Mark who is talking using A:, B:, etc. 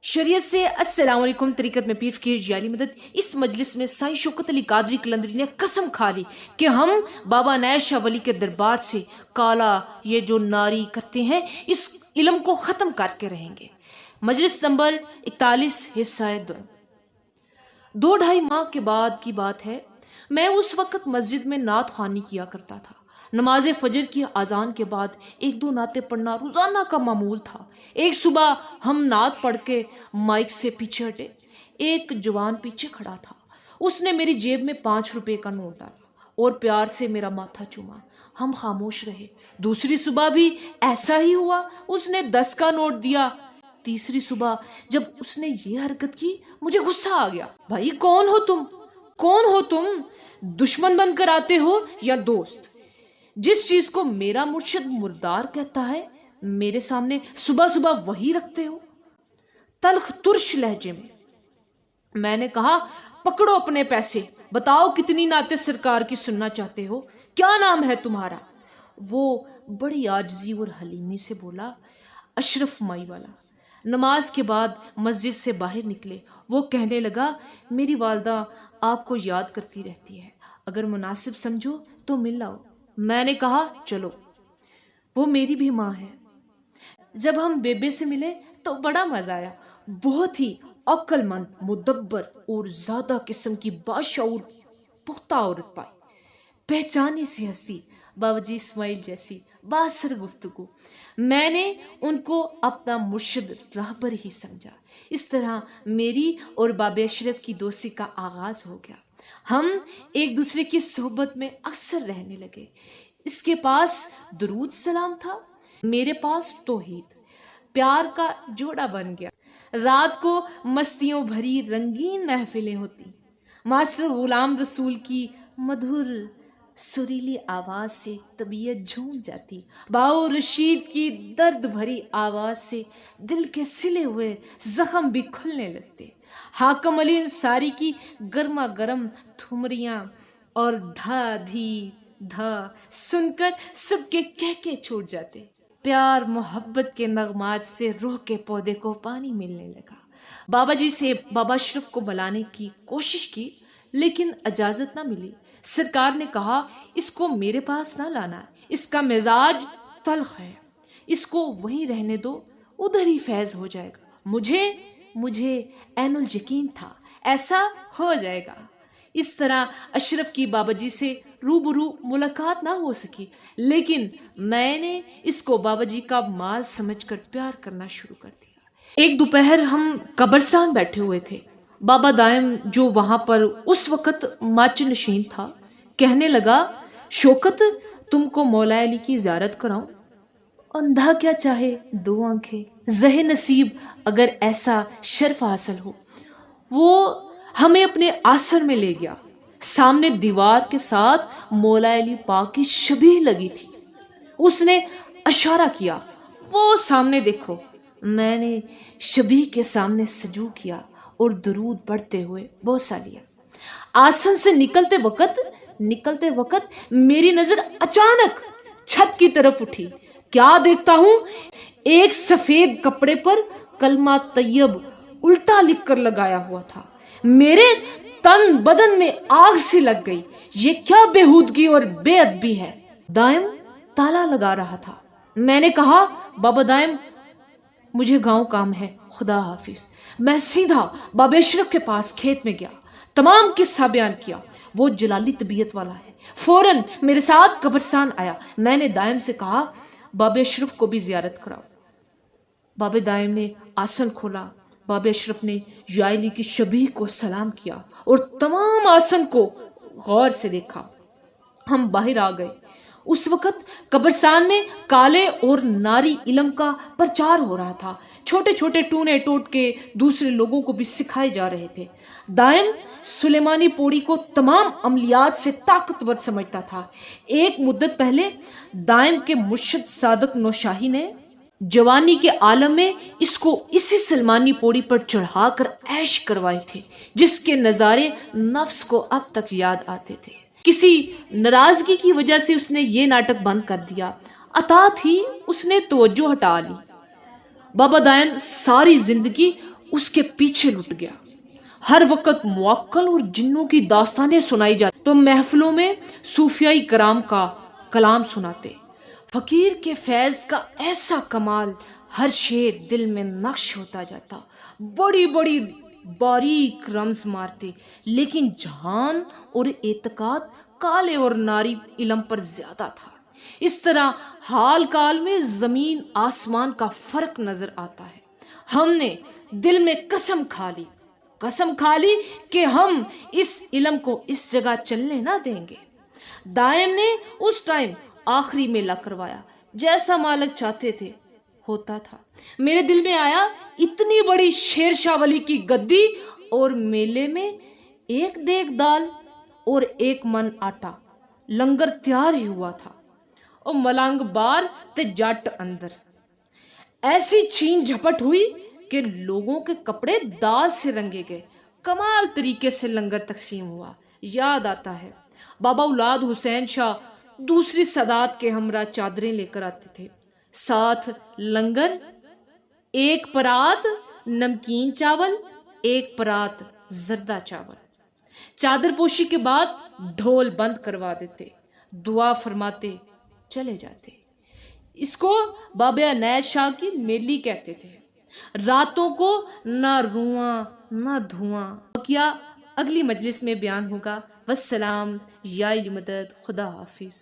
A: शरीयत से अस्सलाम वालेकुम। तरीकत में पीर फकीर जियाली मदद। इस मजलिस में साईं शौकत अली कादरी कलंदरी ने कसम खा ली कि हम बाबा नैज शाह वली के दरबार से काला ये जो नारी करते हैं इस इल्म को ख़त्म करके रहेंगे। मजलिस नंबर 41 हिस्सा 2-2.5 माह के बाद की बात है। मैं उस वक़्त मस्जिद में नात ख़्वानी किया करता था। नमाज फजर की अजान के बाद 1-2 नातें पढ़ना रोज़ाना का मामूल था। एक सुबह हम नात पढ़ के माइक से पीछे हटे। एक जवान पीछे खड़ा था। उसने मेरी जेब में 5 रुपए का नोट डाला और प्यार से मेरा माथा चूमा। हम खामोश रहे। दूसरी सुबह भी ऐसा ही हुआ। उसने 10 का नोट दिया। तीसरी सुबह जब उसने ये हरकत की मुझे गुस्सा आ गया। भाई कौन हो तुम? कौन हो तुम? दुश्मन बनकर आते हो या दोस्त? जिस चीज को मेरा मुर्शिद मुर्दार कहता है मेरे सामने सुबह सुबह वही रखते हो। तल्ख तुर्श लहजे में मैंने कहा, पकड़ो अपने पैसे, बताओ कितनी नाते सरकार की सुनना चाहते हो, क्या नाम है तुम्हारा? वो बड़ी आजिज़ी और हलीमी से बोला, अशरफ माई वाला। नमाज के बाद मस्जिद से बाहर निकले। वो कहने लगा, मेरी वालदा आपको याद करती रहती है, अगर मुनासिब समझो तो मिल आओ। मैंने कहा चलो, वो मेरी भी माँ है। जब हम बेबे से मिले तो बड़ा मजा आया। बहुत ही अक्लमंद, मुदब्बर और ज्यादा किस्म की बाशऊर पुख्ता औरत पाई। पहचाने सी हंसी, बाबूजी इस्माइल जैसी बासर गुफ्तगू। मैंने उनको अपना मुर्शिद रहबर ही समझा। इस तरह मेरी और बाबे अशरफ की दोस्ती का आगाज हो गया। हम एक दूसरे की सोहबत में अक्सर रहने लगे। इसके पास दुरूद सलाम था, मेरे पास तौहीद। प्यार का जोड़ा बन गया। रात को मस्तियों भरी रंगीन महफिलें होती। मास्टर गुलाम रसूल की मधुर सुरीली आवाज से तबीयत झूम जाती। बाओ रशीद की दर्द भरी आवाज से दिल के सिले हुए जख्म भी खुलने लगते। हाकम अली अंसारी की गर्मा गर्म ठुमरियां और धा धी धा सुनकर सबके कहके छूट जाते। प्यार मोहब्बत के नगमात से रूह के पौधे को पानी मिलने लगा। बाबा जी से बाबा अशरफ को बुलाने की कोशिश की लेकिन इजाजत ना मिली। सरकार ने कहा, इसको मेरे पास ना लाना, इसका मिजाज तल्ख है, इसको वहीं रहने दो, उधर ही फैज हो जाएगा। मुझे ऐनुल यकीन था ऐसा हो जाएगा। इस तरह अशरफ की बाबा जी से रूबरू मुलाकात ना हो सकी, लेकिन मैंने इसको बाबा जी का माल समझकर प्यार करना शुरू कर दिया। एक दोपहर हम कब्रस्तान बैठे हुए थे। बाबा दायम जो वहां पर उस वक़्त माच नशीन था कहने लगा, शौकत तुमको मौला अली की ज़ियारत कराऊं? अंधा क्या चाहे 2 आंखें, ज़हे नसीब अगर ऐसा शर्फ हासिल हो। वो हमें अपने आसर में ले गया। सामने दीवार के साथ मौला अली पाक की शबीह लगी थी। उसने इशारा किया, वो सामने देखो। मैंने शबीह के सामने सजू किया और दरूद पढ़ते हुए बोसा लिया। आसन से निकलते वक्त मेरी नजर अचानक छत की तरफ उठी। क्या देखता हूं, एक सफेद कपड़े पर कलमा तैयब उल्टा लिखकर लगाया हुआ था। मेरे तन बदन में आग सी लग गई। ये क्या बेहूदगी और बेअदबी है। दायम ताला लगा रहा था। मैंने कहा, बाबा दायम मुझे गांव काम है, खुदा हाफिज। मैं सीधा बाबा अशरफ के पास खेत में गया, तमाम किस्सा बयान किया। वो जलाली तबीयत वाला है। फौरन मेरे साथ कब्रस्तान आया। मैंने दायम से कहा, बाबा अशरफ को भी जियारत कराओ। बाबा दायम ने आसन खोला। बाबा अशरफ ने याली की शबीह को सलाम किया और तमाम आसन को गौर से देखा। हम बाहर आ गए। उस वक़्त कब्रस्तान में काले और नारी इल्म का प्रचार हो रहा था। छोटे छोटे टूने टोट के दूसरे लोगों को भी सिखाए जा रहे थे। दायम सुलेमानी पौड़ी को तमाम अमलियात से ताकतवर समझता था। एक मुद्दत पहले दायम के मुर्शिद सादक नौशाही ने जवानी के आलम में इसको इसी सलमानी पौड़ी पर चढ़ाकर ऐश करवाए थे, जिसके नज़ारे नफ्स को अब तक याद आते थे। किसी नाराजगी की वजह से उसने ये नाटक बंद कर दिया। अता थी उसने तवज्जो हटा ली। बाबा दायम सारी जिंदगी اس کے پیچھے لٹ گیا۔ ہر وقت موکل اور جنوں کی داستانیں سنائی جاتی تو محفلوں میں صوفیائی کرام کا کلام سناتے۔ فقیر کے فیض کا ایسا کمال، ہر شعر دل میں نقش ہوتا جاتا، بڑی بڑی باریک رمز مارتے، لیکن جہان اور اعتقاد کالے اور ناری علم پر زیادہ تھا۔ اس طرح حال کال میں زمین آسمان کا فرق نظر آتا ہے۔ ہم نے دل میں قسم کھا لی کہ ہم اس علم کو اس جگہ چلنے نہ دیں گے۔ دائم نے اس ٹائم آخری میلہ کروایا، جیسا مالک چاہتے تھے ہوتا تھا۔ میرے دل میں آیا اتنی بڑی شیر شاہ ولی کی گدی اور میلے میں ایک دیگ دال اور 1 من آٹا، لنگر تیار ہی ہوا تھا، اور ملنگ بار تے جٹ اندر۔ ایسی چھین جھپٹ ہوئی کہ لوگوں کے کپڑے دال سے رنگے گئے، کمال طریقے سے لنگر تقسیم ہوا۔ یاد آتا ہے بابا اولاد حسین شاہ دوسری سادات کے ہمراہ چادریں لے کر آتے تھے، ساتھ لنگر، 1 پرات نمکین چاول، 1 پرات زردہ چاول۔ چادر پوشی کے بعد ڈھول بند کروا دیتے، دعا فرماتے، چلے جاتے۔ اس کو بابا عنایت شاہ کی میلی کہتے تھے۔ راتوں کو نہ رواں نہ دھواں۔ بقیہ اگلی مجلس میں بیان ہوگا۔ والسلام، یا مدد، خدا حافظ۔